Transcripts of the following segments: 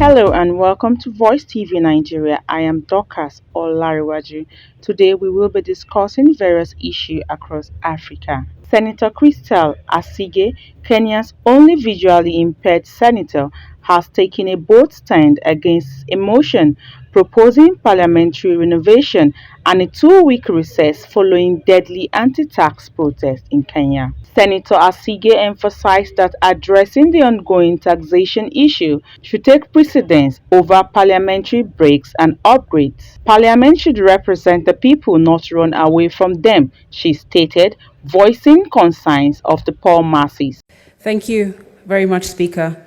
Hello and welcome to Voice TV Nigeria. I am Dorcas Olariwaju. Today we will be discussing various issues across Africa. Sen.Crystal Asige, Kenya's only visually impaired senator, has taken a bold stand against a motion proposing parliamentary renovation and a two-week recess following deadly anti-tax protests in Kenya. Senator Asige emphasized that addressing the ongoing taxation issue should take precedence over parliamentary breaks and upgrades. Parliament should represent the people, not run away from them, she stated, voicing concerns of the poor masses. Thank you very much, Speaker.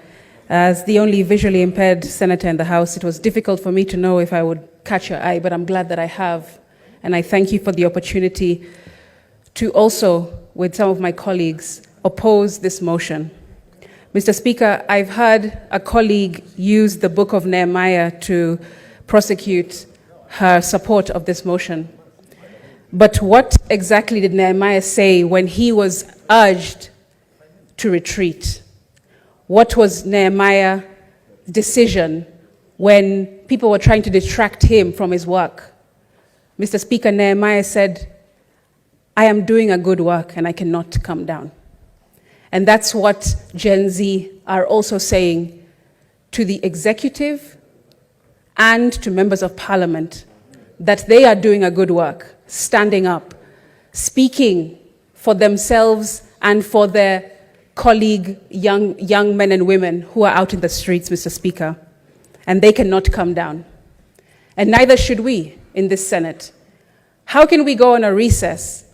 As the only visually impaired senator in the House, it was difficult for me to know if I would catch your eye, but I'm glad that I have. And I thank you for the opportunity to also, with some of my colleagues, oppose this motion. Mr. Speaker, I've heard a colleague use the book of Nehemiah to prosecute her support of this motion. But what exactly did Nehemiah say when he was urged to retreat? What was Nehemiah's decision when people were trying to distract him from his work? Mr. Speaker, Nehemiah said, I am doing a good work and I cannot come down. And that's what Gen Z are also saying to the executive and to members of parliament, that they are doing a good work, standing up, speaking for themselves and for their colleague young men and women who are out in the streets, Mr. Speaker, and they cannot come down. And neither should we in this Senate. How can we go on a recess?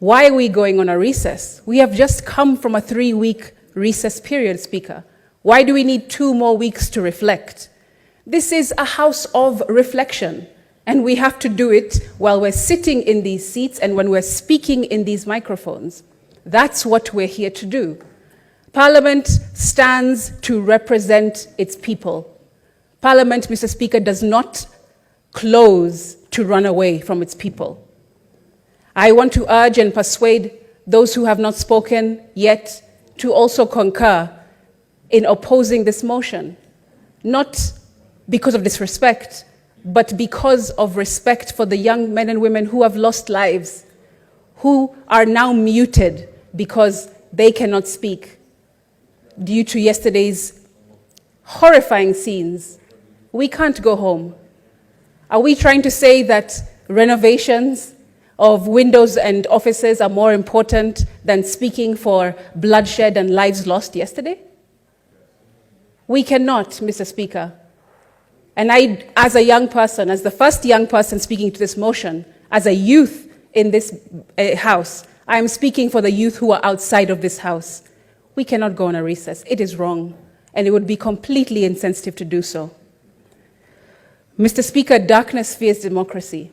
Why are we going on a recess? We have just come from a 3-week recess period, Speaker. Why do we need 2 more weeks to reflect? This is a house of reflection, and we have to do it while we're sitting in these seats and when we're speaking in these microphones. That's what we're here to do. Parliament stands to represent its people. Parliament, Mr. Speaker, does not close to run away from its people. I want to urge and persuade those who have not spoken yet to also concur in opposing this motion, not because of disrespect, but because of respect for the young men and women who have lost lives, who are now muted because they cannot speak due to yesterday's horrifying scenes. We can't go home. Are we trying to say that renovations of windows and offices are more important than speaking for bloodshed and lives lost yesterday? We cannot, Mr. Speaker. And I, as a young person, as the first young person speaking to this motion, as a youth in this House, I am speaking for the youth who are outside of this House. We cannot go on a recess. It is wrong, and it would be completely insensitive to do so. Mr. Speaker, darkness fears democracy.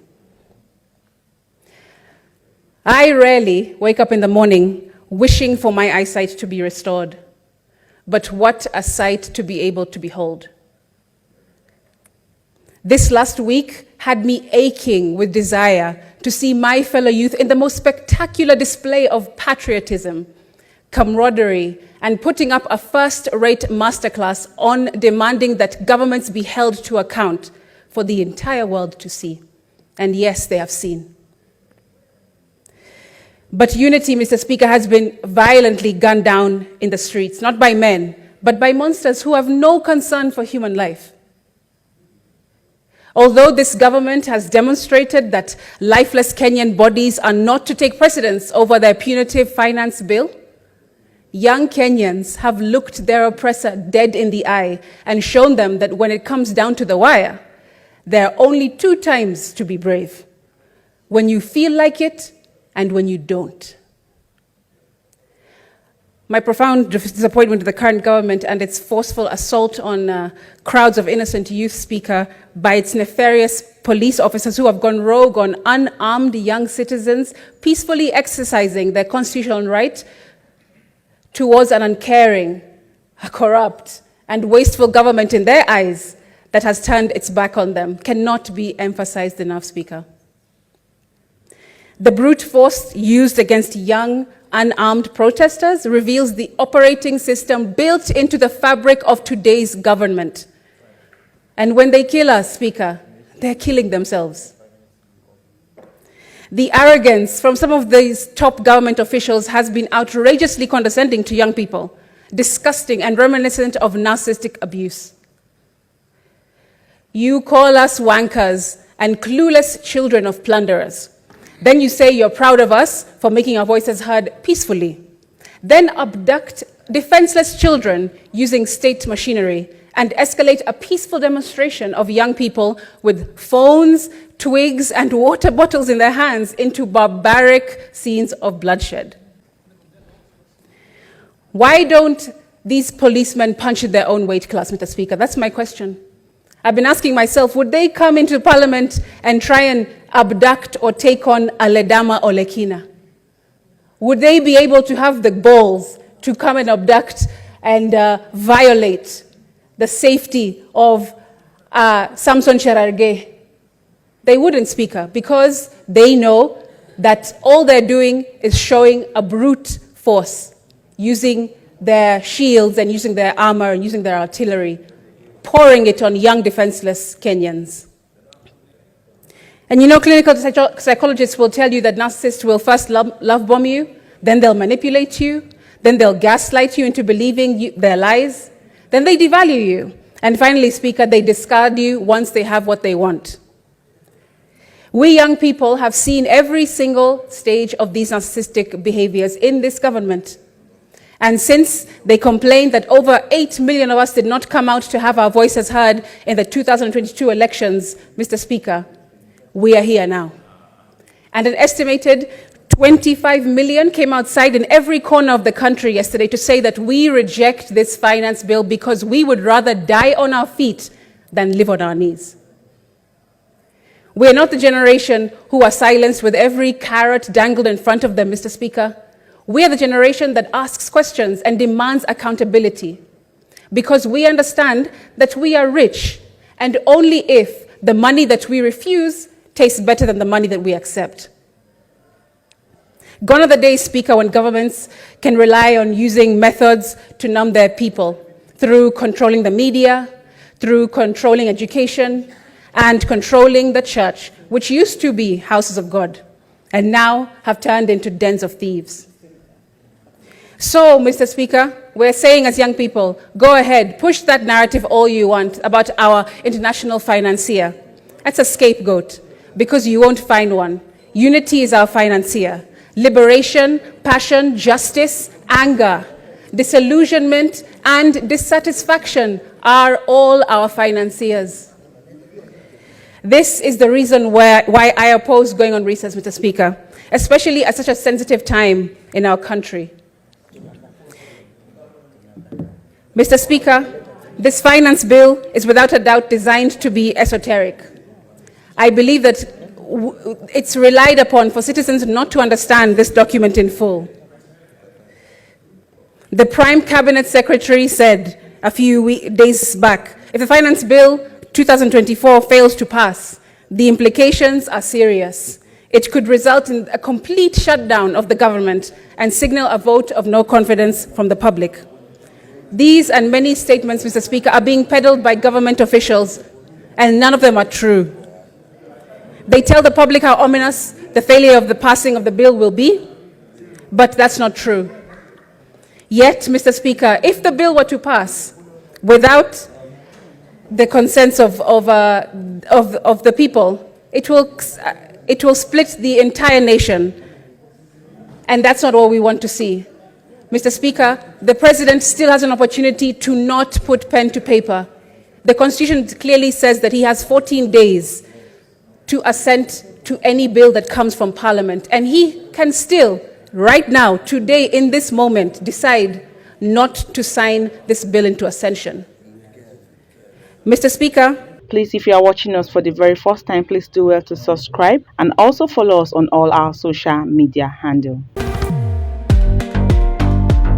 I rarely wake up in the morning wishing for my eyesight to be restored, but what a sight to be able to behold. This last week had me aching with desire to see my fellow youth in the most spectacular display of patriotism, camaraderie, and putting up a first-rate masterclass on demanding that governments be held to account for the entire world to see. And yes, they have seen. But unity, Mr. Speaker, has been violently gunned down in the streets, not by men, but by monsters who have no concern for human life. Although this government has demonstrated that lifeless Kenyan bodies are not to take precedence over their punitive finance bill, young Kenyans have looked their oppressor dead in the eye and shown them that when it comes down to the wire, there are only 2 times to be brave: when you feel like it and when you don't. My profound disappointment with the current government and its forceful assault on crowds of innocent youth, Speaker, by its nefarious police officers who have gone rogue on unarmed young citizens peacefully exercising their constitutional right towards an uncaring, a corrupt, and wasteful government in their eyes that has turned its back on them, cannot be emphasized enough, Speaker. The brute force used against young, unarmed protesters reveals the operating system built into the fabric of today's government. And when they kill us, Speaker, they're killing themselves. The arrogance from some of these top government officials has been outrageously condescending to young people, disgusting and reminiscent of narcissistic abuse. You call us wankers and clueless children of plunderers. Then you say you're proud of us for making our voices heard peacefully. Then abduct defenseless children using state machinery and escalate a peaceful demonstration of young people with phones, twigs, and water bottles in their hands into barbaric scenes of bloodshed. Why don't these policemen punch in their own weight class, Mr. Speaker? That's my question. I've been asking myself, would they come into Parliament and try and abduct or take on Aledama or Lekina? Would they be able to have the balls to come and abduct and violate the safety of Samson Cherargei? They wouldn't, Speaker, because they know that all they're doing is showing a brute force, using their shields and using their armor and using their artillery, pouring it on young defenseless Kenyans. And you know, clinical psychologists will tell you that narcissists will first love bomb you, then they'll manipulate you, then they'll gaslight you into believing their lies, then they devalue you, and finally, Speaker, they discard you once they have what they want. We young people have seen every single stage of these narcissistic behaviors in this government. And since they complained that over 8 million of us did not come out to have our voices heard in the 2022 elections, Mr. Speaker, we are here now. And an estimated 25 million came outside in every corner of the country yesterday to say that we reject this finance bill because we would rather die on our feet than live on our knees. We are not the generation who are silenced with every carrot dangled in front of them, Mr. Speaker. We are the generation that asks questions and demands accountability because we understand that we are rich, and only if the money that we refuse tastes better than the money that we accept. Gone are the days, Speaker, when governments can rely on using methods to numb their people through controlling the media, through controlling education, and controlling the church, which used to be houses of God, and now have turned into dens of thieves. So, Mr. Speaker, we're saying as young people, go ahead, push that narrative all you want about our international financier. That's a scapegoat, because you won't find one. Unity is our financier. Liberation, passion, justice, anger, disillusionment, and dissatisfaction are all our financiers. This is the reason why I oppose going on recess, Mr. Speaker, especially at such a sensitive time in our country. Mr. Speaker, this finance bill is without a doubt designed to be esoteric. I believe that it's relied upon for citizens not to understand this document in full. The Prime Cabinet Secretary said a few days back, if the finance bill 2024 fails to pass, the implications are serious. It could result in a complete shutdown of the government and signal a vote of no confidence from the public. These and many statements, Mr. Speaker, are being peddled by government officials, and none of them are true. They tell the public how ominous the failure of the passing of the bill will be, but that's not true. Yet, Mr. Speaker, if the bill were to pass without the consent of the people, it will split the entire nation, and that's not what we want to see. Mr. Speaker, the President still has an opportunity to not put pen to paper. The Constitution clearly says that he has 14 days to assent to any bill that comes from Parliament, and he can still, right now, today, in this moment, decide not to sign this bill into ascension. Mr. Speaker, please, if you are watching us for the very first time, please do well to subscribe and also follow us on all our social media handles.